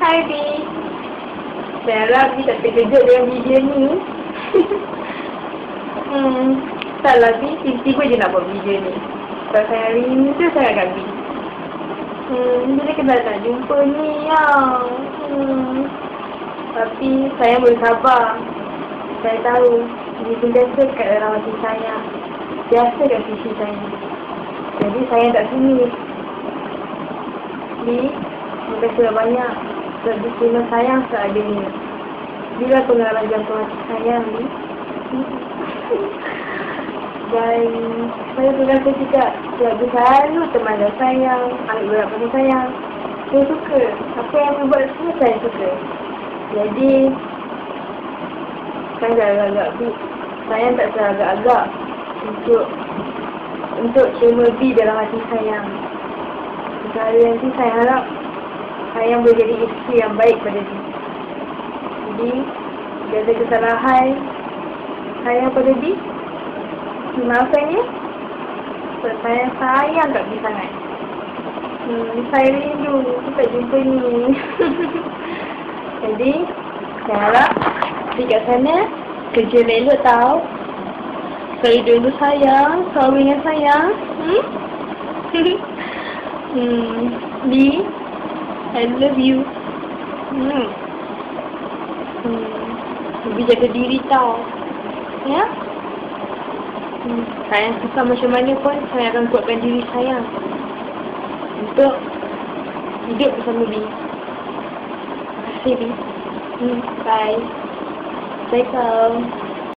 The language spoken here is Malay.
Hai B. Saya harap B tak terkejut dengan video ni. Taklah B, tiba-tiba je nak buat video ni. Sebab saya rindu sangat kat B. Bila kita nak jumpa ni tapi saya boleh sabar. Saya tahu ini sentiasa kat dalam hati saya. Biasa kat sisi saya. Jadi saya tak sini. B, terima kasih banyak sebab B terima sayang seadanya. Bila pengalaman jantung hati saya ni. Dan saya terima kasih juga sebab B selalu teman dan sayang, ambil berat pada sayang. Saya suka. Apa yang B buat semua saya suka. Jadi saya dah agak-agak B. Saya tak agak-agak untuk terima B dalam hati sayang. Sekali nanti saya harap saya boleh jadi isteri yang baik pada B. Jadi jika ada kesalahan saya pada B, maafkan ya. Sebab saya sayang kat B sangat. Saya rindu kita jumpa ni. Jadi saya harap B kat sana kerja elok tau. Selalu dulu sayang, selalu ingat sayang. B, I love you. B jaga diri tau. Ya? Saya susah macam mana pun saya akan kuatkan diri saya untuk hidup bersama B. Terima kasih B. Bye. Assalamualaikum.